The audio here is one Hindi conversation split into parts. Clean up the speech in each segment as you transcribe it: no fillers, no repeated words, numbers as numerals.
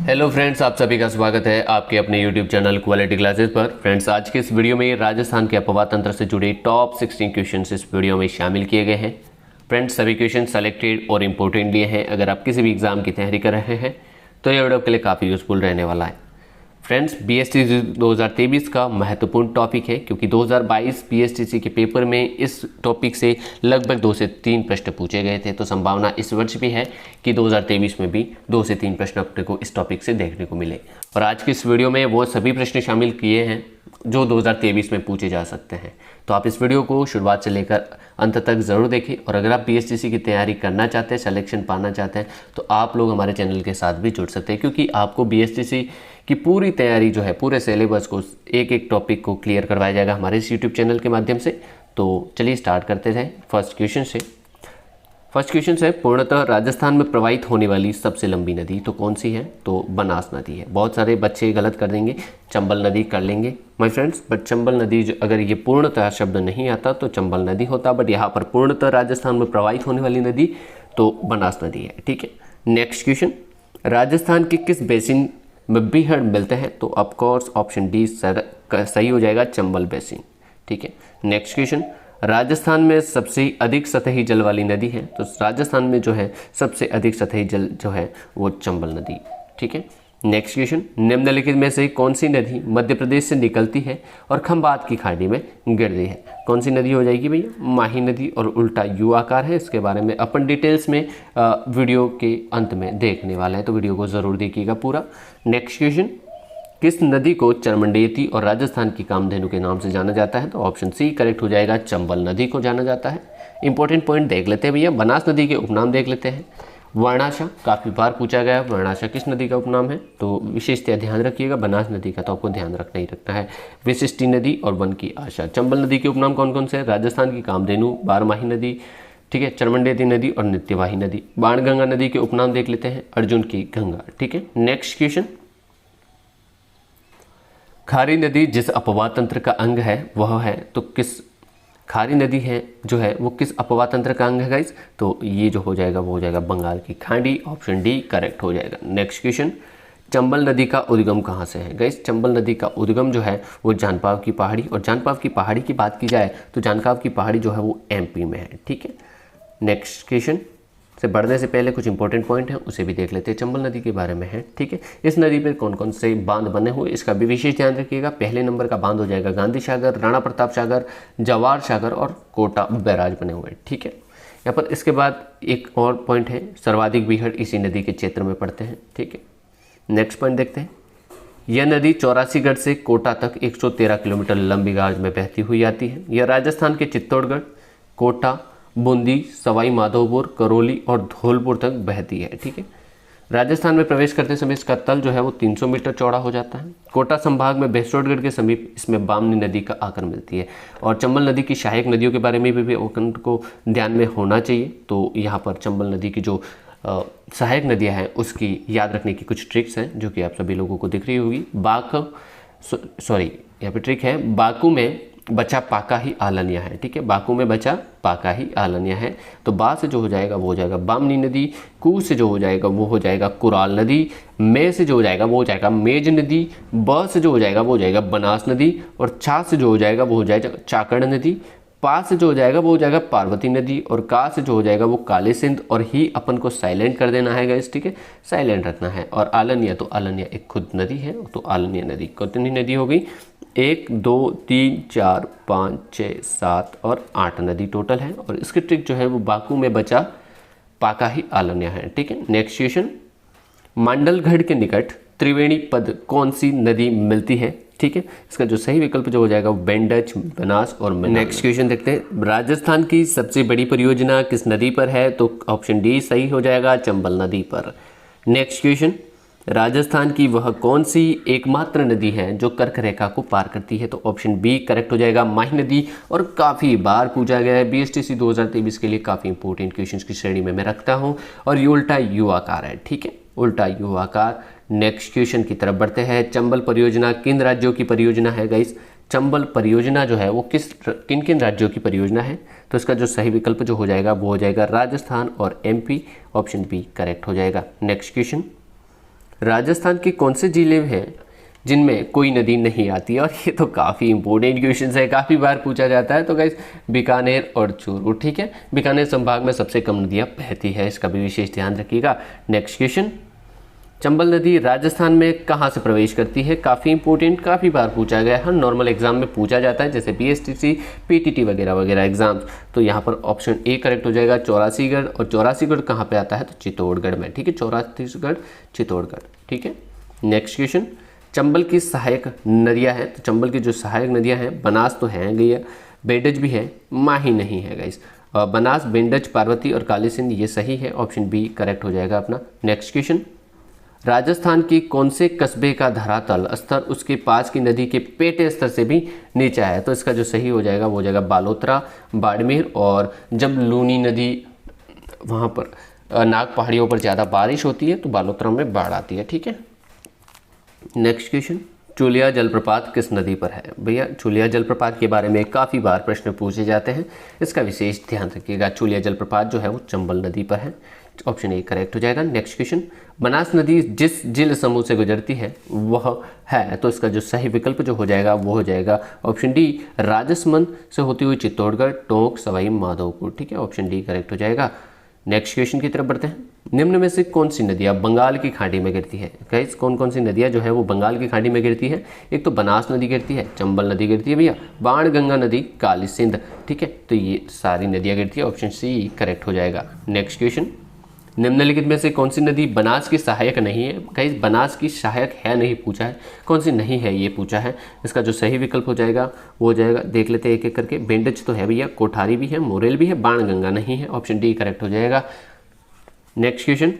हेलो फ्रेंड्स, आप सभी का स्वागत है आपके अपने यूट्यूब चैनल क्वालिटी क्लासेस पर। फ्रेंड्स, आज के इस वीडियो में राजस्थान के अपवाद तंत्र से जुड़े टॉप 16 क्वेश्चंस इस वीडियो में शामिल किए गए हैं। फ्रेंड्स, सभी क्वेश्चन सेलेक्टेड और इम्पोर्टेंट लिए हैं। अगर आप किसी भी एग्जाम की तैयारी कर रहे हैं तो ये वीडियो के लिए काफ़ी यूजफुल रहने वाला है। फ्रेंड्स, बीएसटीसी 2023 का महत्वपूर्ण टॉपिक है क्योंकि 2022 बीएसटीसी के पेपर में इस टॉपिक से लगभग 2 से 3 प्रश्न पूछे गए थे। तो संभावना इस वर्ष भी है कि 2023 में भी 2 से 3 प्रश्न अपने को इस टॉपिक से देखने को मिले। और आज की इस वीडियो में वो सभी प्रश्न शामिल किए हैं जो 2023 में पूछे जा सकते हैं। तो आप इस वीडियो को शुरुआत से लेकर अंत तक ज़रूर देखें। और अगर आप बीएसटीसी की तैयारी करना चाहते हैं, सिलेक्शन पाना चाहते हैं, तो आप लोग हमारे चैनल के साथ भी जुड़ सकते हैं क्योंकि आपको बीएसटीसी की पूरी तैयारी जो है, पूरे सिलेबस को, एक एक टॉपिक को क्लियर करवाया जाएगा हमारे इस यूट्यूब चैनल के माध्यम से। तो चलिए स्टार्ट करते हैं फर्स्ट क्वेश्चन से। फर्स्ट क्वेश्चन है, पूर्णतः राजस्थान में प्रवाहित होने वाली सबसे लंबी नदी तो कौन सी है? तो बनास नदी है। बहुत सारे बच्चे गलत कर देंगे, चंबल नदी कर लेंगे माय फ्रेंड्स, बट चंबल नदी जो, अगर ये पूर्णतः शब्द नहीं आता तो चंबल नदी होता, बट यहाँ पर पूर्णतः राजस्थान में प्रवाहित होने वाली नदी तो बनास नदी है। ठीक है, नेक्स्ट क्वेश्चन, राजस्थान के किस बेसिन में बीहड़ मिलते हैं? तो ऑफकोर्स ऑप्शन डी सही हो जाएगा, चंबल बेसिन। ठीक है, नेक्स्ट क्वेश्चन, राजस्थान में सबसे अधिक सतही जल वाली नदी है? तो राजस्थान में जो है सबसे अधिक सतही जल जो है वो चंबल नदी। ठीक है, नेक्स्ट क्वेश्चन, निम्नलिखित में से कौन सी नदी मध्य प्रदेश से निकलती है और खंबात की खाड़ी में गिरती है? कौन सी नदी हो जाएगी भैया? माही नदी, और उल्टा यू आकार है। इसके बारे में अपन डिटेल्स में वीडियो के अंत में देखने वाले हैं, तो वीडियो को ज़रूर देखिएगा पूरा। नेक्स्ट क्वेश्चन, किस नदी को चरमंडेती और राजस्थान की कामधेनु के नाम से जाना जाता है? तो ऑप्शन सी करेक्ट हो जाएगा, चंबल नदी को जाना जाता है। इंपॉर्टेंट पॉइंट देख लेते हैं भैया, बनास नदी के उपनाम देख लेते हैं। वर्णाशा काफ़ी बार पूछा गया, वर्णाशा किस नदी का उपनाम है? तो विशेषतः ध्यान रखिएगा, बनास नदी का तो आपको ध्यान रखना ही रखना है। विशिष्टि नदी और वन की आशा। चंबल नदी के उपनाम कौन कौन से हैं? राजस्थान की कामधेनु, बारमाही नदी, ठीक है, चरमंडेती नदी और नित्यवाही नदी। बाणगंगा नदी के उपनाम देख लेते हैं, अर्जुन की गंगा। ठीक है, नेक्स्ट क्वेश्चन, खारी नदी जिस अपवाद तंत्र का अंग है वह है, तो किस खारी नदी है जो है वो किस अपवाद तंत्र का अंग है गाइस? तो ये जो हो जाएगा वो हो जाएगा बंगाल की खाड़ी, ऑप्शन डी करेक्ट हो जाएगा। नेक्स्ट क्वेश्चन, चंबल नदी का उद्गम कहाँ से है? गाइस, चंबल नदी का उद्गम जो है वो जानपाव की पहाड़ी, और जानपाव की पहाड़ी की बात की जाए तो जानपाव की पहाड़ी जो है वो एमपी में है। ठीक है, नेक्स्ट क्वेश्चन से बढ़ने से पहले कुछ इंपॉर्टेंट पॉइंट है उसे भी देख लेते हैं, चंबल नदी के बारे में है। ठीक है, इस नदी पर कौन कौन से बांध बने हुए इसका भी विशेष ध्यान रखिएगा। पहले नंबर का बांध हो जाएगा गांधी सागर, राणा प्रताप सागर, जवाहर सागर और कोटा बैराज बने हुए। ठीक है, यहाँ पर इसके बाद एक और पॉइंट है, सर्वाधिक बीहड़ इसी नदी के क्षेत्र में पड़ते हैं। ठीक है, नेक्स्ट पॉइंट देखते हैं, यह नदी 84गढ़ से कोटा तक 113 किलोमीटर लंबी गाज में बहती हुई आती है। यह राजस्थान के चित्तौड़गढ़, कोटा, बूंदी, सवाई माधोपुर, करौली और धौलपुर तक बहती है। ठीक है, राजस्थान में प्रवेश करते समय इसका तल जो है वो 300 मीटर चौड़ा हो जाता है। कोटा संभाग में भैंसोटगढ़ के समीप इसमें बामनी नदी का आकर मिलती है। और चंबल नदी की सहायक नदियों के बारे में भी को ध्यान में होना चाहिए। तो यहाँ पर चंबल नदी की जो सहायक नदियाँ हैं उसकी याद रखने की कुछ ट्रिक्स हैं जो कि आप सभी लोगों को दिख रही होगी। यहाँ पे ट्रिक है, बाकू में बचा पाका ही आलनिया है। ठीक है, बाकू में बचा पाका ही आलनिया है। तो बा से जो हो जाएगा वो हो जाएगा बामनी नदी, कू से जो हो जाएगा वो हो जाएगा कुराल नदी, मे से जो हो जाएगा वो हो जाएगा मेज नदी, ब से जो हो जाएगा वो हो जाएगा बनास नदी, और छा से जो हो जाएगा वो हो जाएगा चाकड़ नदी, पा से जो हो जाएगा वो हो जाएगा पार्वती नदी, और का से जो हो जाएगा वो काली सिंध, और ही अपन को साइलेंट कर देना है गाइस। ठीक है, साइलेंट रखना है। और आलनिया, तो आलनिया एक खुद नदी है, तो आलनिया नदी कितनी नदी हो गई? 1 2 3 4 5 6 7 और 8 नदी टोटल है। और इसकी ट्रिक जो है वो बाकू में बचा पाका ही आलनिया है। ठीक है, नेक्स्ट क्वेश्चन, मांडलगढ़ के निकट त्रिवेणी पद कौन सी नदी मिलती है? ठीक है, इसका जो सही विकल्प जो हो जाएगा वो बेंडच, बनास और नेक्स्ट क्वेश्चन देखते हैं, राजस्थान की सबसे बड़ी परियोजना किस नदी पर है? तो ऑप्शन डी सही हो जाएगा, चंबल नदी पर। नेक्स्ट क्वेश्चन, राजस्थान की वह कौन सी एकमात्र नदी है जो कर्क रेखा को पार करती है? तो ऑप्शन बी करेक्ट हो जाएगा, माही नदी। और काफ़ी बार पूछा गया है, बीएसटीसी 2023 के लिए काफ़ी इंपॉर्टेंट क्वेश्चंस की श्रेणी में मैं रखता हूं। और ये उल्टा यू आकार है। ठीक है, उल्टा यू आकार। नेक्स्ट क्वेश्चन की तरफ बढ़ते हैं, चंबल परियोजना किन राज्यों की परियोजना है गाइस? चंबल परियोजना जो है वो किन किन राज्यों की परियोजना है? तो इसका जो सही विकल्प जो हो जाएगा वो हो जाएगा राजस्थान और एमपी, ऑप्शन बी करेक्ट हो जाएगा। नेक्स्ट क्वेश्चन, राजस्थान के कौन से जिले हैं जिनमें कोई नदी नहीं आती है? और ये तो काफ़ी इंपॉर्टेंट क्वेश्चन है, काफ़ी बार पूछा जाता है। तो गाइस बीकानेर और चूरू, ठीक है। बीकानेर संभाग में सबसे कम नदियाँ बहती है, इसका भी विशेष ध्यान रखिएगा। नेक्स्ट क्वेश्चन, चंबल नदी राजस्थान में कहाँ से प्रवेश करती है? काफ़ी इंपॉर्टेंट, काफ़ी बार पूछा गया है, हर नॉर्मल एग्जाम में पूछा जाता है, जैसे BSTC, PTT वगैरह वगैरह एग्जाम्स। तो यहाँ पर ऑप्शन ए करेक्ट हो जाएगा, चौरासीगढ़। और चौरासीगढ़ कहाँ पे आता है? तो चित्तौड़गढ़ में, ठीक है। चौरासीगढ़ चित्तौड़गढ़, ठीक है। नेक्स्ट क्वेश्चन, चंबल की सहायक नदियाँ हैं, तो चंबल की जो सहायक नदियाँ हैं, बनास तो हैं गई, बेडज भी है, माही नहीं है गाइस। बनास, बेंडज, पार्वती और काली सिंध, ये सही है, ऑप्शन बी करेक्ट हो जाएगा अपना। नेक्स्ट क्वेश्चन, राजस्थान की कौन से कस्बे का धरातल स्तर उसके पास की नदी के पेटे स्तर से भी नीचा है? तो इसका जो सही हो जाएगा वो हो जाएगा बालोतरा, बाड़मेर। और जब लूनी नदी वहाँ पर नाग पहाड़ियों पर ज़्यादा बारिश होती है तो बालोतरा में बाढ़ आती है, ठीक है। नेक्स्ट क्वेश्चन, चुलिया जलप्रपात किस नदी पर है? भैया चुलिया जलप्रपात के बारे में काफ़ी बार प्रश्न पूछे जाते हैं, इसका विशेष ध्यान रखिएगा। चुलिया जलप्रपात जो है वो चंबल नदी पर है, ऑप्शन ए करेक्ट हो जाएगा। नेक्स्ट क्वेश्चन, बनास नदी जिस जिला समूह से गुजरती है वह है, तो इसका जो सही विकल्प जो हो जाएगा वो हो जाएगा ऑप्शन डी, राजसमंद से होती हुई चित्तौड़गढ़, टोंक, सवाई माधोपुर, ठीक है। ऑप्शन डी करेक्ट हो जाएगा। नेक्स्ट क्वेश्चन की तरफ बढ़ते हैं। निम्न में से कौन सी नदियाँ बंगाल की खाड़ी में गिरती है? गाइस कौन कौन सी नदियाँ जो है वो बंगाल की खाड़ी में गिरती है? एक तो बनास नदी गिरती है, चंबल नदी गिरती है भैया, बाणगंगा नदी, काली सिंध, ठीक है। तो ये सारी नदियाँ गिरती है, ऑप्शन सी करेक्ट हो जाएगा। नेक्स्ट क्वेश्चन, निम्नलिखित में से कौन सी नदी बनास की सहायक नहीं है? गाइस बनास की सहायक है नहीं पूछा है, कौन सी नहीं है ये पूछा है। इसका जो सही विकल्प हो जाएगा वो हो जाएगा, देख लेते हैं एक एक करके। बेंडज तो है भैया, कोठारी भी है, मोरेल भी है, बाणगंगा नहीं है, ऑप्शन डी करेक्ट हो जाएगा। नेक्स्ट क्वेश्चन,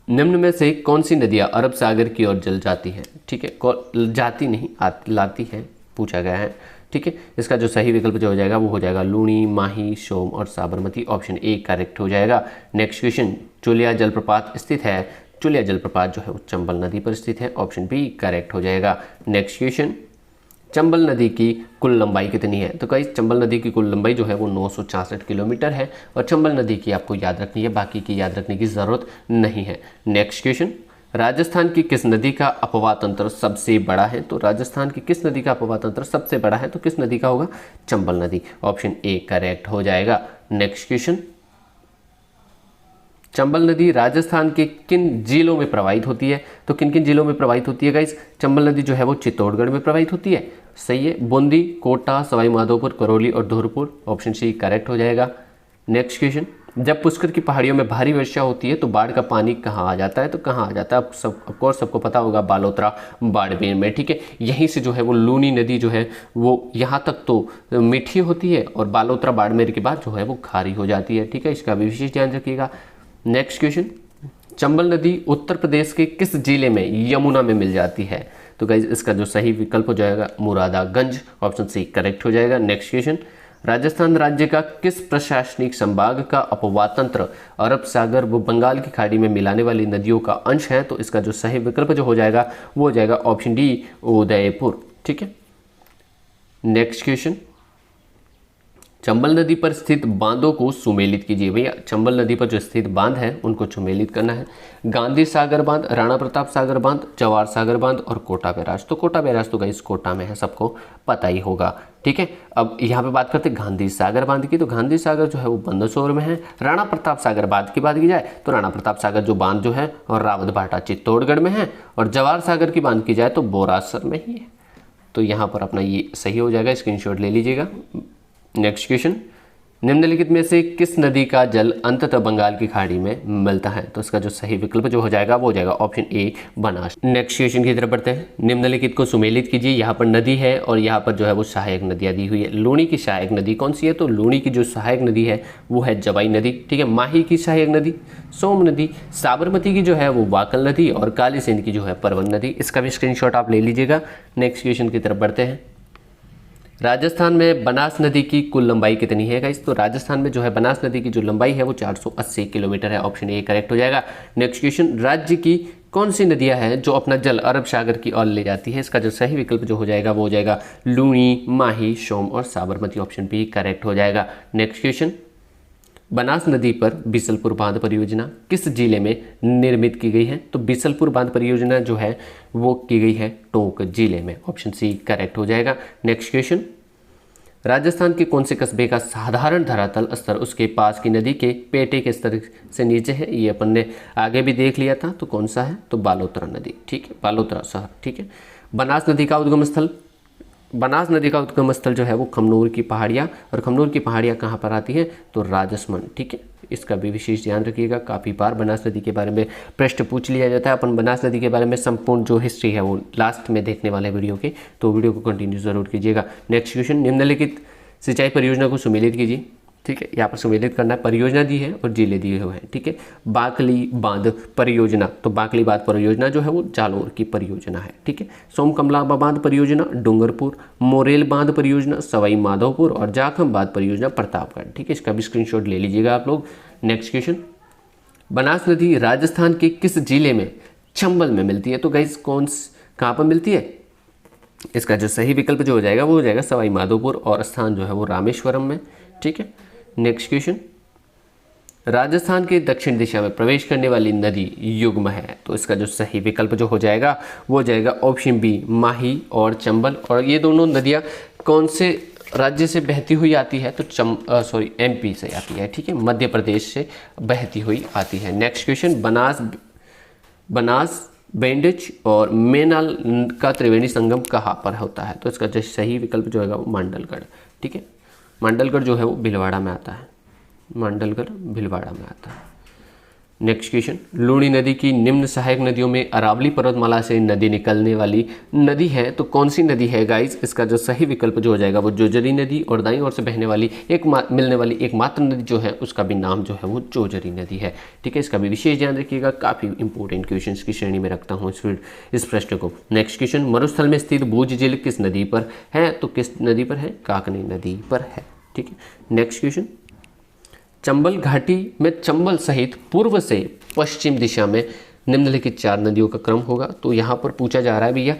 निम्न में से कौन सी नदियाँ अरब सागर की ओर जल जाती है? ठीक है, जाती नहीं लाती है पूछा गया है, ठीक है। इसका जो सही विकल्प जो हो जाएगा वो हो जाएगा लूणी, माही, सोम और साबरमती, ऑप्शन ए करेक्ट हो जाएगा। नेक्स्ट क्वेश्चन, चुलिया जलप्रपात स्थित है, चुलिया जलप्रपात जो है वो चंबल नदी पर स्थित है, ऑप्शन बी करेक्ट हो जाएगा। नेक्स्ट क्वेश्चन, चंबल नदी की कुल लंबाई कितनी है? तो गाइस चंबल नदी की कुल लंबाई जो है वो 966 किलोमीटर है, और चंबल नदी की आपको याद रखनी है, बाकी की याद रखने की ज़रूरत नहीं है। नेक्स्ट क्वेश्चन, राजस्थान की किस नदी का अपवाह तंत्र सबसे बड़ा है? तो राजस्थान की किस नदी का अपवाह तंत्र सबसे बड़ा है? तो किस नदी का होगा? चंबल नदी, ऑप्शन ए करेक्ट हो जाएगा। नेक्स्ट क्वेश्चन, चंबल नदी राजस्थान के किन जिलों में प्रवाहित होती है? तो किन किन जिलों में प्रवाहित होती है गाइस? चंबल नदी जो है वो चित्तौड़गढ़ में प्रवाहित होती है, सही है। बूंदी, कोटा, सवाई माधोपुर, करौली और धौलपुर, ऑप्शन सी करेक्ट हो जाएगा। नेक्स्ट क्वेश्चन, जब पुष्कर की पहाड़ियों में भारी वर्षा होती है तो बाढ़ का पानी कहाँ आ जाता है? तो कहाँ आ जाता है? अब सब ऑफकोर्स सबको पता होगा, बालोतरा, बाड़मेर में, ठीक है। यहीं से जो है वो लूनी नदी जो है वो यहाँ तक तो मीठी होती है, और बालोतरा बाड़मेर के बाद जो है वो खारी हो जाती है, ठीक है। इसका भी विशेष ध्यान रखिएगा। नेक्स्ट क्वेश्चन, चंबल नदी उत्तर प्रदेश के किस जिले में यमुना में मिल जाती है? तो गाइज इसका जो सही विकल्प हो जाएगा मुरादागंज, ऑप्शन सी करेक्ट हो जाएगा। नेक्स्ट क्वेश्चन, राजस्थान राज्य का किस प्रशासनिक संभाग का अपवाह तंत्र अरब सागर व बंगाल की खाड़ी में मिलाने वाली नदियों का अंश है? तो इसका जो सही विकल्प जो हो जाएगा वो हो जाएगा ऑप्शन डी, उदयपुर, ठीक है। नेक्स्ट क्वेश्चन, चंबल नदी पर स्थित बांधों को सुमेलित कीजिए। भैया चंबल नदी पर जो स्थित बांध है उनको सुमेलित करना है। गांधी सागर बांध, राणा प्रताप सागर बांध, जवाहर सागर बांध और कोटा बैराज। तो कोटा बैराज तो गाइस कोटा में है, सबको पता ही होगा, ठीक है। अब यहाँ पे बात करते हैं गांधी सागर बांध की, तो गांधी सागर जो है वो बंदसौर में है। राणा प्रताप सागर बांध की बात की जाए तो राणा प्रताप सागर जो बांध जो है और रावत भाटा चित्तौड़गढ़ में है, और जवाहर सागर की बांध की जाए तो बोरासर में ही है। तो यहाँ पर अपना ये सही हो जाएगा, स्क्रीनशॉट ले लीजिएगा। नेक्स्ट क्वेश्चन, निम्नलिखित में से किस नदी का जल अंततः बंगाल की खाड़ी में मिलता है? तो इसका जो सही विकल्प जो हो जाएगा वो हो जाएगा option A, Banas. Next question की तरफ बढ़ते हैं। निम्नलिखित को सुमेलित कीजिए। यहाँ पर नदी है और यहाँ पर जो है वो सहायक नदियाँ दी हुई है। लूणी की सहायक नदी कौन सी है? तो लूणी की जो सहायक नदी है वो है जवाई नदी, ठीक है। माही की सहायक नदी सोम नदी, साबरमती की जो है वो वाकल नदी, और काली सिंध की जो है परवन नदी। इसका भी स्क्रीनशॉट आप ले लीजिएगा। नेक्स्ट क्वेश्चन की तरफ बढ़ते हैं। राजस्थान में बनास नदी की कुल लंबाई कितनी है गाइस? तो राजस्थान में जो है बनास नदी की जो लंबाई है वो 480 किलोमीटर है, ऑप्शन ए करेक्ट हो जाएगा। नेक्स्ट क्वेश्चन, राज्य की कौन सी नदियां हैं जो अपना जल अरब सागर की ओर ले जाती है? इसका जो सही विकल्प जो हो जाएगा वो हो जाएगा लूणी, माही, सोम और साबरमती, ऑप्शन बी करेक्ट हो जाएगा। नेक्स्ट क्वेश्चन, बनास नदी पर बीसलपुर बांध परियोजना किस जिले में निर्मित की गई है? तो बीसलपुर बांध परियोजना जो है वो की गई है टोंक जिले में। ऑप्शन सी करेक्ट हो जाएगा। नेक्स्ट क्वेश्चन, राजस्थान के कौन से कस्बे का साधारण धरातल स्तर उसके पास की नदी के पेटे के स्तर से नीचे है? ये अपन ने आगे भी देख लिया था, तो कौन सा है? तो बालोतरा नदी, ठीक है, बालोतरा शहर, ठीक है। बनास नदी का उद्गम स्थल, बनास नदी का उद्गम स्थल जो है वो खमनोर की पहाड़ियाँ, और खमनोर की पहाड़ियाँ कहाँ पर आती है? तो राजसमंद, ठीक है। इसका भी विशेष ध्यान रखिएगा, काफ़ी बार बनास नदी के बारे में प्रश्न पूछ लिया जाता है। अपन बनास नदी के बारे में संपूर्ण जो हिस्ट्री है वो लास्ट में देखने वाले वीडियो के, तो वीडियो को कंटिन्यू जरूर कीजिएगा। नेक्स्ट क्वेश्चन, निम्नलिखित सिंचाई परियोजना को सुमेलित कीजिए, ठीक है। यहाँ पर सुमेलित करना है, परियोजना दी है और जिले दिए हुए हैं, ठीक है। बाकली बांध परियोजना, तो बाकली बांध परियोजना जो है वो जालोर की परियोजना है, ठीक है। सोमकमला बांध परियोजना डूंगरपुर, मोरेल बांध परियोजना सवाई माधोपुर, और जाखम बांध परियोजना प्रतापगढ़, ठीक है। इसका भी स्क्रीनशॉट ले लीजिएगा आप लोग। नेक्स्ट क्वेश्चन, बनास नदी राजस्थान के किस जिले में चंबल में मिलती है? तो गाइस कहाँ पर मिलती है? इसका जो सही विकल्प जो हो जाएगा वो हो जाएगा सवाई माधोपुर, और स्थान जो है वो रामेश्वरम में, ठीक है। नेक्स्ट क्वेश्चन, राजस्थान के दक्षिण दिशा में प्रवेश करने वाली नदी युग्म है, तो इसका जो सही विकल्प जो हो जाएगा वो हो जाएगा ऑप्शन बी माही और चंबल। और ये दोनों नदियाँ कौन से राज्य से बहती हुई आती है? तो एमपी से आती है, ठीक है, मध्य प्रदेश से बहती हुई आती है। नेक्स्ट क्वेश्चन, बनास बेंडेज और मेनाल का त्रिवेणी संगम कहाँ पर होता है? तो इसका जो सही विकल्प जो है वो मांडलगढ़, ठीक है। मांडलगढ़ जो है वो भीलवाड़ा में आता है, मांडलगढ़ भीलवाड़ा में आता है। नेक्स्ट क्वेश्चन, लूणी नदी की निम्न सहायक नदियों में अरावली पर्वतमाला से नदी निकलने वाली नदी है, तो कौन सी नदी है गाइस? इसका जो सही विकल्प जो हो जाएगा वो जोजरी नदी, और दाईं ओर से बहने वाली मिलने वाली एकमात्र नदी जो है उसका भी नाम जो है वो जोजरी नदी है, ठीक है। इसका भी विशेष ध्यान रखिएगा, काफ़ी इंपॉर्टेंट क्वेश्चन की श्रेणी में रखता हूँ इस प्रश्न को। नेक्स्ट क्वेश्चन, मरुस्थल में स्थित भुज झील किस नदी पर है? तो किस नदी पर है? काकनी नदी पर है, ठीक है। नेक्स्ट क्वेश्चन, चंबल घाटी में चंबल सहित पूर्व से पश्चिम दिशा में निम्नलिखित 4 नदियों का क्रम होगा। तो यहाँ पर पूछा जा रहा है भैया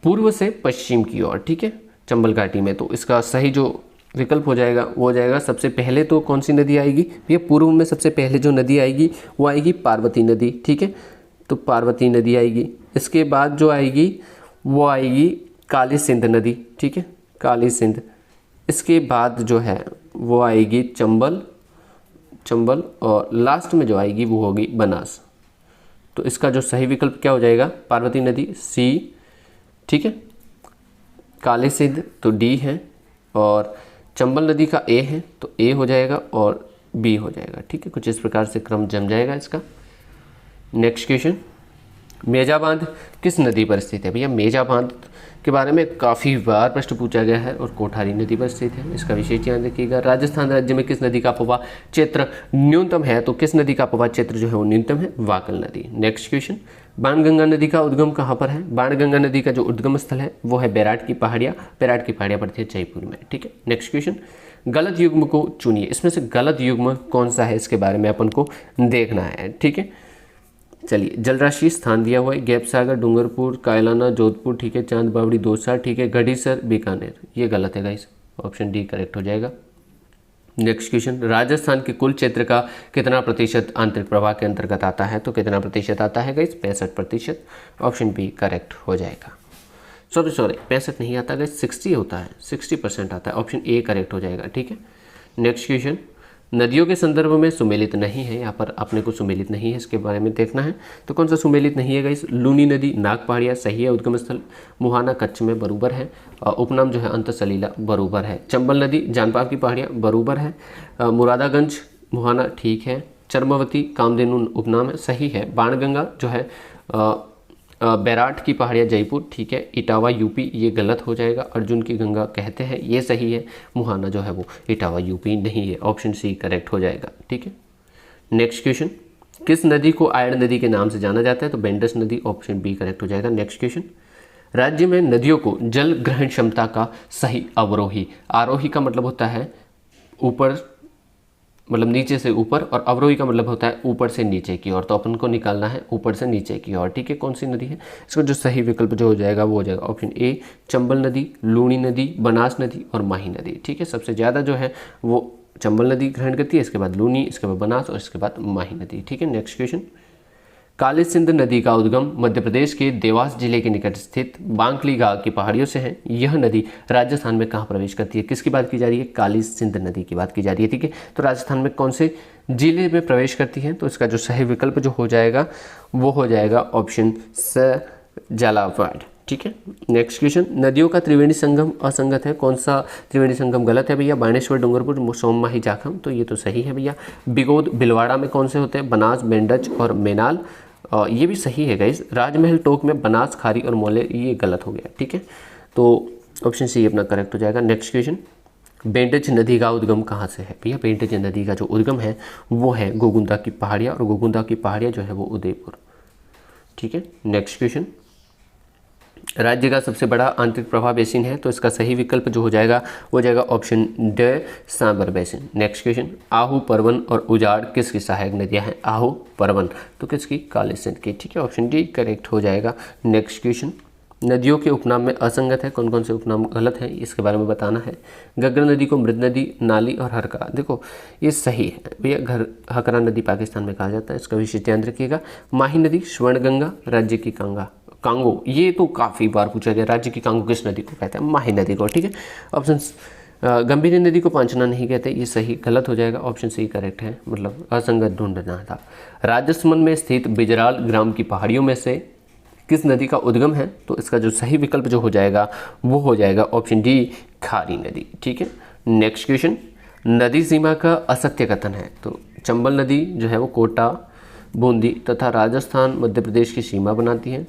पूर्व से पश्चिम की ओर, ठीक है, चंबल घाटी में। तो इसका सही जो विकल्प हो जाएगा वो हो जाएगा, सबसे पहले तो कौन सी नदी आएगी भैया? पूर्व में सबसे पहले जो नदी आएगी वो आएगी पार्वती नदी, ठीक है, तो पार्वती नदी आएगी। इसके बाद जो आएगी वो आएगी काली सिंध नदी, ठीक है, काली सिंध। इसके बाद जो है वो आएगी चंबल, और लास्ट में जो आएगी वो होगी बनास। तो इसका जो सही विकल्प क्या हो जाएगा? पार्वती नदी, सी, ठीक है। काली सिंध तो डी है, और चंबल नदी का ए है तो ए हो जाएगा, और बी हो जाएगा, ठीक है। कुछ इस प्रकार से क्रम जम जाएगा इसका। नेक्स्ट क्वेश्चन, मेजा बांध किस नदी पर स्थित है? भैया मेजा बांध के बारे में काफ़ी बार प्रश्न पूछा गया है, और कोठारी नदी पर स्थित है, इसका विशेष ध्यान रखिएगा। राजस्थान राज्य में किस नदी का अपवाह क्षेत्र न्यूनतम है? तो किस नदी का अपवाह क्षेत्र जो है वो न्यूनतम है? वाकल नदी। नेक्स्ट क्वेश्चन, बाणगंगा नदी का उद्गम कहाँ पर है? बाणगंगा नदी का जो उद्गम स्थल है वो है बैराट की पहाड़ियाँ, बैराट की पहाड़ियाँ पड़ती है जयपुर में, ठीक है। नेक्स्ट क्वेश्चन, गलत युग्म को चुनिए, इसमें से गलत युग्म कौन सा है इसके बारे में अपन को देखना है, ठीक है। चलिए, जलराशि स्थान दिया हुआ है, गैप सागर, डूंगरपुर, कायलाना, जोधपुर, ठीक है, चांद बावड़ी, दौसा, ठीक है, गढ़ीसर, बीकानेर, ये गलत है गाइस, ऑप्शन डी करेक्ट हो जाएगा। नेक्स्ट क्वेश्चन, राजस्थान के कुल क्षेत्र का कितना प्रतिशत आंतरिक प्रवाह के अंतर्गत आता है? तो कितना प्रतिशत आता है गाइस? 65%, ऑप्शन बी करेक्ट हो जाएगा। सॉरी 65 नहीं आता गाइस, 60 होता है, 60% आता है, ऑप्शन ए करेक्ट हो जाएगा, ठीक है। नेक्स्ट क्वेश्चन, नदियों के संदर्भ में सुमेलित नहीं है, यहाँ पर अपने को सुमेलित नहीं है इसके बारे में देखना है। तो कौन सा सुमेलित नहीं है गाइस? लूनी नदी नाग पहाड़ियाँ सही है, उद्गम स्थल मुहाना कच्छ में बरूबर है, उपनाम जो है अंत सलीला बरूबर है। चंबल नदी जानपाव की पहाड़ियाँ बरूबर है, मुरादागंज मुहाना ठीक है, चर्मवती कामधेनु उपनाम है सही है, बाणगंगा जो है बैराट की पहाड़ियाँ जयपुर ठीक है, इटावा यूपी ये गलत हो जाएगा, अर्जुन की गंगा कहते हैं ये सही है, मुहाना जो है वो इटावा यूपी नहीं है, ऑप्शन सी करेक्ट हो जाएगा, ठीक है। नेक्स्ट क्वेश्चन, किस नदी को आयड़ नदी के नाम से जाना जाता है? तो बेंडस नदी, ऑप्शन बी करेक्ट हो जाएगा। नेक्स्ट क्वेश्चन, राज्य में नदियों को जल ग्रहण क्षमता का सही अवरोही, आरोही का मतलब होता है ऊपर मतलब नीचे से ऊपर, और अवरोही का मतलब होता है ऊपर से नीचे की ओर, तो अपन को निकालना है ऊपर से नीचे की ओर, ठीक है। कौन सी नदी है? इसका जो सही विकल्प जो हो जाएगा वो हो जाएगा ऑप्शन ए चंबल नदी, लूणी नदी, बनास नदी और माही नदी, ठीक है। सबसे ज़्यादा जो है वो चंबल नदी ग्रहण करती है, इसके बाद लूनी, इसके बाद बनास और इसके बाद माही नदी। ठीक है, नेक्स्ट क्वेश्चन, काली सिंध नदी का उद्गम मध्य प्रदेश के देवास जिले के निकट स्थित बांकली घाट की पहाड़ियों से है। यह नदी राजस्थान में कहाँ प्रवेश करती है? किसकी बात की जा रही है? काली सिंध नदी की बात की जा रही है। ठीक है, तो राजस्थान में कौन से जिले में प्रवेश करती है? तो इसका जो सही विकल्प जो हो जाएगा वो हो जाएगा ऑप्शन स, झालावाड़। ठीक है, नेक्स्ट क्वेश्चन, नदियों का त्रिवेणी संगम असंगत है। कौन सा त्रिवेणी संगम गलत है भैया? बाणेश्वर, डूंगरपुर, सोममाही, जाखम। तो ये तो सही है भैया। बिगोद, भिलवाड़ा में कौन से होते हैं? बनास, बेंडच और मेनाल। ये भी सही है गाइस। राजमहल, टोक में बनास, खारी और मोले, ये गलत हो गया। ठीक है, तो ऑप्शन सी अपना करेक्ट हो जाएगा। नेक्स्ट क्वेश्चन, बेंडच नदी का उद्गम कहाँ से है भैया? बेंडच नदी का जो उद्गम है वो है गोगुंदा की पहाड़ियाँ, और गोगुंदा की पहाड़ियाँ जो है वो उदयपुर। ठीक है, नेक्स्ट क्वेश्चन, राज्य का सबसे बड़ा आंतरिक प्रवाह बेसिन है। तो इसका सही विकल्प जो हो जाएगा वो जाएगा ऑप्शन ड, सांबर बेसिन। नेक्स्ट क्वेश्चन, आहू, परवन और उजाड़ किसकी सहायक नदियां हैं? आहू, परवन तो किसकी? काली सिंध की। ठीक है, ऑप्शन डी करेक्ट हो जाएगा। नेक्स्ट क्वेश्चन, नदियों के उपनाम में असंगत है। कौन कौन से उपनाम गलत हैं इसके बारे में बताना है। गग्गर नदी को मृद नदी, नाली और हरका। देखो ये सही है भैया, हकरा नदी पाकिस्तान में कहा जाता है, इसका विशेष ध्यान रखिएगा। माही नदी, स्वर्णगंगा, राज्य की कांगो, ये तो काफ़ी बार पूछा गया, राज्य की कांगो किस नदी को कहते हैं? माही नदी को। ठीक है, ऑप्शन गंभीर नदी को पांचना नहीं कहते, ये सही गलत हो जाएगा। ऑप्शन सी करेक्ट है, मतलब असंगत ढूंढना था। राजस्थान में स्थित बिजराल ग्राम की पहाड़ियों में से किस नदी का उद्गम है? तो इसका जो सही विकल्प जो हो जाएगा वो हो जाएगा ऑप्शन डी, खारी नदी। ठीक है, नेक्स्ट क्वेश्चन, नदी सीमा का असत्य कथन है। तो चंबल नदी जो है वो कोटा, बूंदी तथा राजस्थान मध्य प्रदेश की सीमा बनाती है।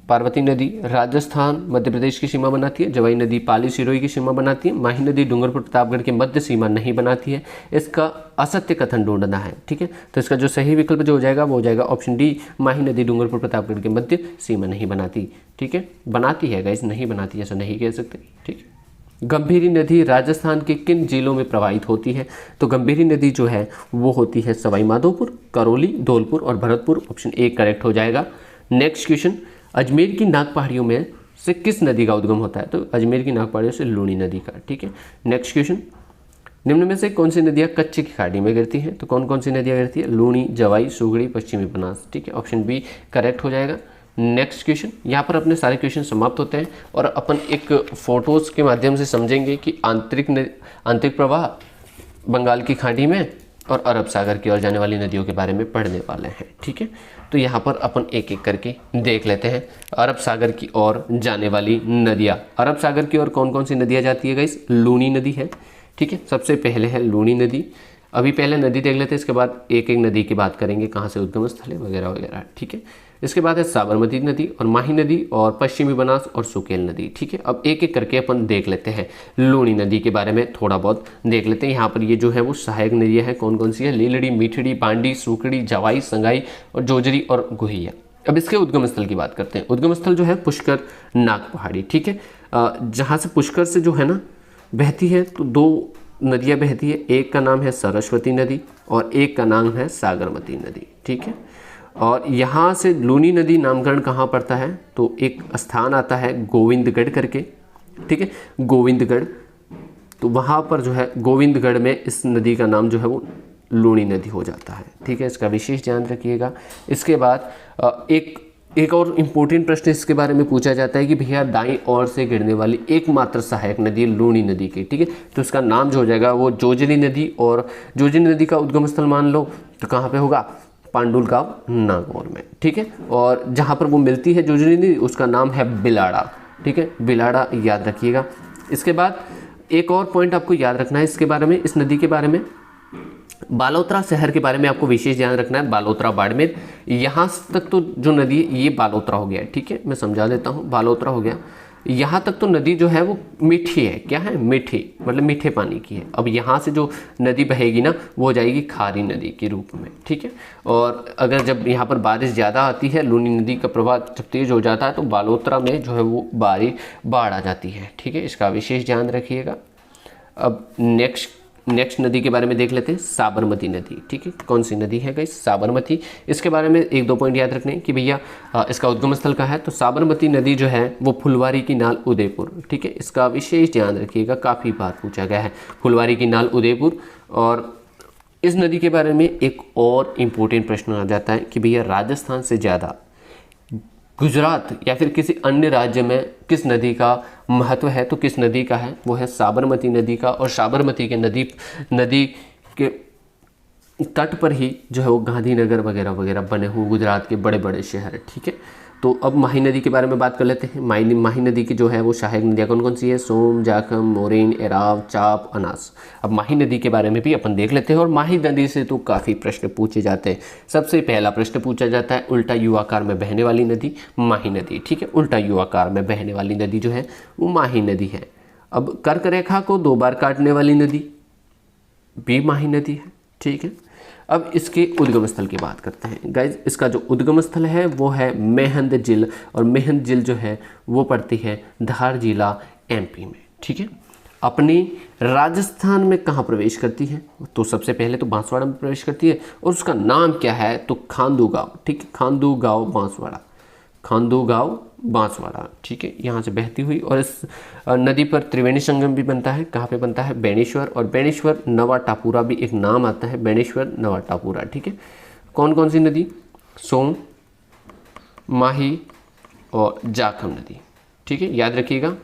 पार्वती नदी राजस्थान मध्य प्रदेश की सीमा बनाती है। जवाई नदी पाली सिरोही की सीमा बनाती है। माही नदी डूंगरपुर प्रतापगढ़ के मध्य सीमा नहीं बनाती है। इसका असत्य कथन ढूंढना है। ठीक है, तो इसका जो सही विकल्प जो हो जाएगा वो हो जाएगा ऑप्शन डी, माही नदी डूंगरपुर प्रतापगढ़ के मध्य सीमा नहीं बनाती। ठीक है, बनाती है गाइस, नहीं बनाती ऐसा नहीं कह सकते। ठीक है, गंभीरी नदी राजस्थान के किन जिलों में प्रवाहित होती है? तो गंभीरी नदी जो है वो होती है सवाई माधोपुर, करौली, धौलपुर और भरतपुर। ऑप्शन ए करेक्ट हो जाएगा। नेक्स्ट क्वेश्चन, अजमेर की नाग पहाड़ियों में से किस नदी का उद्गम होता है? तो अजमेर की नाग पहाड़ियों से लूनी नदी का। ठीक है, नेक्स्ट क्वेश्चन, निम्न में से कौन सी नदियाँ कच्चे की खाड़ी में गिरती हैं? तो कौन कौन सी नदियाँ गिरती है? लूनी, जवाई, सुगड़ी, पश्चिमी बनास। ठीक है, ऑप्शन बी करेक्ट हो जाएगा। नेक्स्ट क्वेश्चन, यहाँ पर अपने सारे क्वेश्चन समाप्त होते हैं और अपन एक फोटोज के माध्यम से समझेंगे कि आंतरिक प्रवाह बंगाल की खाड़ी में और अरब सागर की ओर जाने वाली नदियों के बारे में पढ़ने वाले हैं। ठीक है, तो यहाँ पर अपन एक एक करके देख लेते हैं। अरब सागर की ओर जाने वाली नदियाँ, अरब सागर की ओर कौन कौन सी नदियाँ जाती है गाइस? लूनी नदी है। ठीक है, सबसे पहले है लूनी नदी। अभी पहले नदी देख लेते हैं, इसके बाद एक एक नदी की बात करेंगे, कहाँ से उद्गम स्थल है वगैरह वगैरह। ठीक है, इसके बाद है साबरमती नदी और माही नदी और पश्चिमी बनास और सुकेल नदी। ठीक है, अब एक एक करके अपन देख लेते हैं। लूनी नदी के बारे में थोड़ा बहुत देख लेते हैं। यहाँ पर ये जो है वो सहायक नदियाँ हैं, कौन कौन सी है? लीलड़ी, मीठड़ी, बांडी, सुकड़ी, जवाई, संगाई और जोजरी और गुहिया। अब इसके उद्गम स्थल की बात करते हैं। उद्गम स्थल जो है पुष्कर नाग पहाड़ी। ठीक है, जहाँ से पुष्कर से जो है ना बहती है तो दो नदियाँ बहती है, एक का नाम है सरस्वती नदी और एक का नाम है सागरमती नदी। ठीक है, और यहाँ से लूनी नदी नामकरण कहाँ पड़ता है? तो एक स्थान आता है गोविंदगढ़ करके। ठीक है, गोविंदगढ़, तो वहाँ पर जो है गोविंदगढ़ में इस नदी का नाम जो है वो लूनी नदी हो जाता है। ठीक है, इसका विशेष ध्यान रखिएगा। इसके बाद एक और इम्पोर्टेंट प्रश्न इसके बारे में पूछा जाता है कि भैया दाईं ओर से गिरने वाली एकमात्र सहायक नदी लूनी नदी की। ठीक है, तो इसका नाम जो हो जाएगा वो जोजली नदी, और जोजली नदी का उद्गम स्थल मान लो तो कहाँ पे होगा? पांडुलगांव, नागौर में। ठीक है, और जहाँ पर वो मिलती है जोजली नदी उसका नाम है बिलाड़ा। ठीक है, बिलाड़ा याद रखिएगा। इसके बाद एक और पॉइंट आपको याद रखना है इसके बारे में, इस नदी के बारे में, बालोतरा शहर के बारे में आपको विशेष ध्यान रखना है। बालोतरा, बाड़मेर, यहाँ तक तो जो नदी है ये बालोतरा हो गया। ठीक है, मैं समझा देता हूँ, बालोतरा हो गया। यहाँ तक तो नदी जो है वो मीठी है। क्या है? मीठी, मतलब मीठे पानी की है। अब यहाँ से जो नदी बहेगी ना वो हो जाएगी खारी नदी के रूप में। ठीक है, और अगर जब यहाँ पर बारिश ज़्यादा आती है, लूनी नदी का प्रवाह जब तेज हो जाता है तो बालोतरा में जो है वो बाढ़ आ जाती है। ठीक है, इसका विशेष ध्यान रखिएगा। अब नेक्स्ट नदी के बारे में देख लेते हैं, साबरमती नदी। ठीक है, कौन सी नदी है गाइस? साबरमती। इसके बारे में एक दो पॉइंट याद रखने कि भैया इसका उद्गम स्थल कहाँ है? तो साबरमती नदी जो है वो फुलवारी की नाल, उदयपुर। ठीक है, इसका विशेष ध्यान रखिएगा, काफ़ी बार पूछा गया है। फुलवारी की नाल, उदयपुर। और इस नदी के बारे में एक और इम्पोर्टेंट प्रश्न आ जाता है कि भैया राजस्थान से ज़्यादा गुजरात या फिर किसी अन्य राज्य में किस नदी का महत्व है, तो किस नदी का है, वो है साबरमती नदी का। और साबरमती के नदी के तट पर ही जो है वो गांधीनगर वगैरह वगैरह बने हुए गुजरात के बड़े बड़े शहर है। ठीक है, तो अब माही नदी के बारे में बात कर लेते हैं। माही नदी की जो है वो सहायक नदियाँ कौन कौन सी है, सोम, जाखम, मोरेन, एराव, चाप, अनास। अब माही नदी के बारे में भी अपन देख लेते हैं। और माही नदी से तो काफ़ी प्रश्न पूछे जाते हैं। सबसे पहला प्रश्न पूछा जाता है, उल्टा यू आकार में बहने वाली नदी माही नदी। ठीक है, उल्टा यू आकार में बहने वाली नदी जो है वो माही नदी है। अब कर्क रेखा को 2 बार काटने वाली नदी भी माही नदी है। ठीक है, अब इसके उद्गम स्थल की बात करते हैं गाइज। इसका जो उद्गम स्थल है वो है मेहंद झील, और मेहंद झील जो है वो पड़ती है धार जिला एमपी में। ठीक है, अपनी राजस्थान में कहाँ प्रवेश करती है, तो सबसे पहले तो बांसवाड़ा में प्रवेश करती है, और उसका नाम क्या है, तो खांदू गाँव। ठीक है, खांदू गाँव बांसवाड़ा, खांदू गाँव बांसवाड़ा। ठीक है, यहाँ से बहती हुई, और इस नदी पर त्रिवेणी संगम भी बनता है। कहाँ पे बनता है, बेणेश्वर, और बेणेश्वर नवा टापुरा भी एक नाम आता है, बेणेश्वर नवा टापुरा। ठीक है, कौन कौन सी नदी, सोम, माही और जाखम नदी। ठीक है, याद रखिएगा,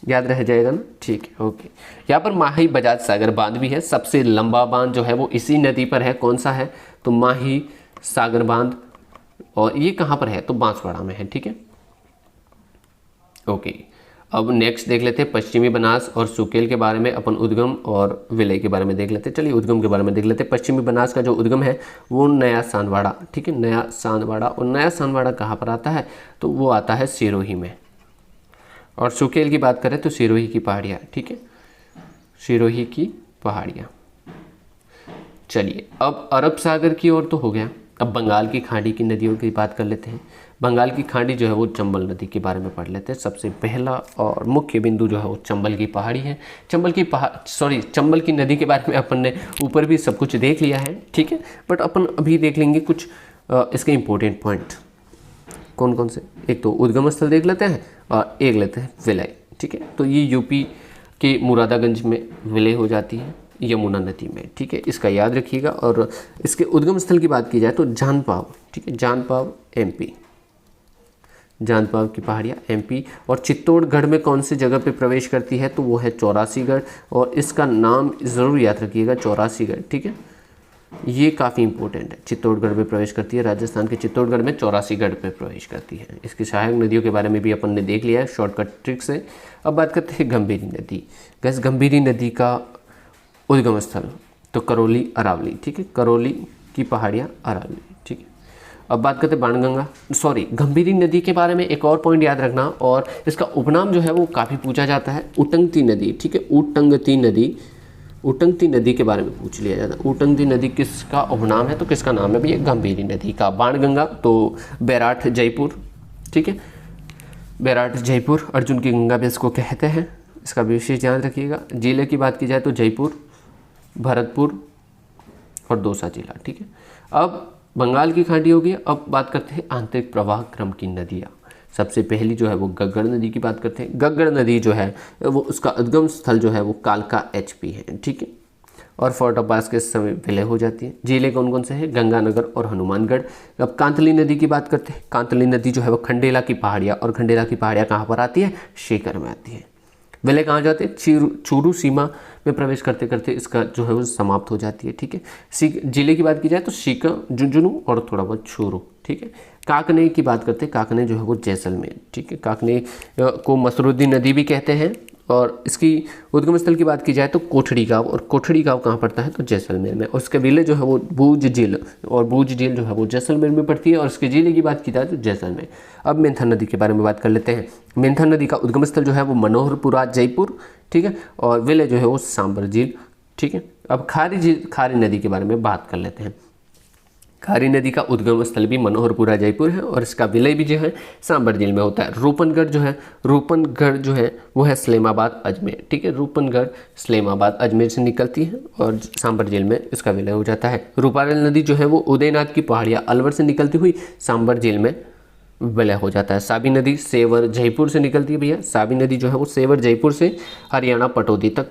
याद रह जाएगा ना। ठीक है, ओके। यहाँ पर माही बजाज सागर बांध भी है, सबसे लंबा बांध जो है वो इसी नदी पर है। कौन सा है, तो माही सागर बांध, और ये कहाँ पर है, तो बांसवाड़ा में है। ठीक है, ओके। अब नेक्स्ट देख लेते हैं पश्चिमी बनास और सुकेल के बारे में। अपन उद्गम और विलय के बारे में देख लेते हैं। चलिए उद्गम के बारे में देख लेते हैं। पश्चिमी बनास का जो उद्गम है वो नया सानवाड़ा। ठीक है, नया सानवाड़ा, और नया सानवाड़ा कहाँ पर आता है, तो वो आता है सिरोही में। और सुकेल की बात करें तो सिरोही की पहाड़ियाँ। ठीक है, सिरोही की पहाड़ियाँ। चलिए अब अरब सागर की ओर तो हो गया, अब बंगाल की खाड़ी की नदियों की बात कर लेते हैं। बंगाल की खाड़ी जो है वो चंबल नदी के बारे में पढ़ लेते हैं। सबसे पहला और मुख्य बिंदु जो है वो चंबल की पहाड़ी है। चंबल की नदी के बारे में अपन ने ऊपर भी सब कुछ देख लिया है। ठीक है, बट अपन अभी देख लेंगे कुछ इसके इम्पोर्टेंट पॉइंट कौन कौन से। एक तो उद्गम स्थल देख लेते हैं और एक लेते हैं विलय। ठीक है, तो ये यूपी के मुरादागंज में विलय हो जाती है यमुना नदी में। ठीक है, इसका याद रखिएगा। और इसके उद्गम स्थल की बात की जाए तो जानपाव। ठीक है, जानपाव एमपी, जानपाव की पहाड़ियाँ एमपी। और चित्तौड़गढ़ में कौन सी जगह पे प्रवेश करती है, तो वो है चौरासीगढ़, और इसका नाम ज़रूर याद रखिएगा, चौरासीगढ़। ठीक है, ये काफ़ी इंपॉर्टेंट है। चित्तौड़गढ़ में प्रवेश करती है, राजस्थान के चित्तौड़गढ़ में चौरासीगढ़ पे प्रवेश करती है। इसकी सहायक नदियों के बारे में भी अपन ने देख लिया है शॉर्टकट ट्रिक से। अब बात करते हैं गंभीरी नदी। गैस गंभीरी नदी का उद्गम स्थल तो करौली अरावली। ठीक है, करौली की पहाड़ियाँ अरावली। ठीक है, अब बात करते हैं गंभीरी नदी के बारे में एक और पॉइंट याद रखना, और इसका उपनाम जो है वो काफ़ी पूछा जाता है, उटंगती नदी। ठीक है, उटंगती नदी के बारे में पूछ लिया जाता है। उटंगती नदी किसका उपनाम है, तो किसका नाम है भैया, गंभीरी नदी का। बाणगंगा तो बैराठ जयपुर। ठीक है, बैराठ जयपुर, अर्जुन की गंगा भी इसको कहते हैं, इसका भी विशेष ध्यान रखिएगा। जिले की बात की जाए तो जयपुर, भरतपुर और दौसा जिला। ठीक है, अब बंगाल की खाड़ी होगी। अब बात करते हैं आंतरिक प्रवाह क्रम की नदियाँ। सबसे पहली जो है वो गग्गड़ नदी की बात करते हैं। गग्गड़ नदी जो है वो उसका उद्गम स्थल जो है वो कालका एचपी है। ठीक है, और फोर्ट अब्बास के समय विलय हो जाती है। जिले कौन कौन से हैं, गंगानगर और हनुमानगढ़। अब कांतली नदी की बात करते हैं। कांतली नदी जो है वो खंडेला की पहाड़ियाँ, और खंडेला की पहाड़ियाँ कहाँ पर आती है, सीकर में आती है। विलय कहाँ जाते हैं, चूरू सीमा में प्रवेश करते करते इसका जो है वो समाप्त हो जाती है। ठीक है, जिले की बात की जाए तो सीकर, झुंझुनू और थोड़ा बहुत चूरू। ठीक है, काकने की बात करते हैं। काकने जो है वो जैसलमेर। ठीक है, काकने को मसरूद्दी नदी भी कहते हैं। और इसकी उद्गम स्थल की बात की जाए तो कोठड़ी गाँव, और कोठड़ी गाँव कहाँ पड़ता है, तो जैसलमेर में। और उसके विलय जो है वो भूज झील, और भूज झील जो है वो जैसलमेर में पड़ती है। और उसके जिले की बात की जाए तो जैसलमेर। अब मेंथा नदी के बारे में बात कर लेते हैं। मेंथा नदी का उद्गम स्थल जो है वो मनोहरपुरा जयपुर। ठीक है, और विलय जो है वो सांबर झील। ठीक है, अब खारी नदी के बारे में बात कर लेते हैं। खारी नदी का उद्गम स्थल भी मनोहरपुरा जयपुर है, और इसका विलय भी जो है सांबर झील में होता है। रूपनगढ़ जो है वो है सलेमाबाद अजमेर। ठीक है, रूपनगढ़ सलेमाबाद अजमेर से निकलती है, और सांबर झील में इसका विलय हो जाता है। रूपारेल नदी जो है वो उदयनाथ की पहाड़ियाँ अलवर से निकलती हुई सांबर झील में विलय हो जाता है। साबी नदी सेवर जयपुर से निकलती है भैया। साबी नदी जो है वो सेवर जयपुर से हरियाणा पटौदी तक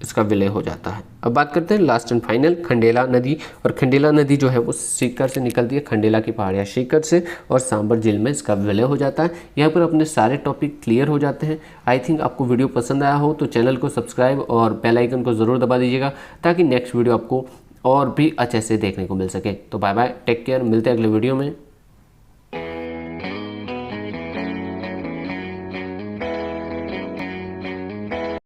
इसका विलय हो जाता है। अब बात करते हैं लास्ट एंड फाइनल खंडेला नदी, और खंडेला नदी जो है वो सीकर से निकलती है, खंडेला की पहाड़ियाँ सीकर से, और सांबर झील में इसका विलय हो जाता है। यहाँ पर अपने सारे टॉपिक क्लियर हो जाते हैं। आई थिंक आपको वीडियो पसंद आया हो तो चैनल को सब्सक्राइब और बेल आइकन को ज़रूर दबा दीजिएगा ताकि नेक्स्ट वीडियो आपको और भी अच्छे से देखने को मिल सके। तो बाय बाय, टेक केयर, मिलते हैं अगले वीडियो में।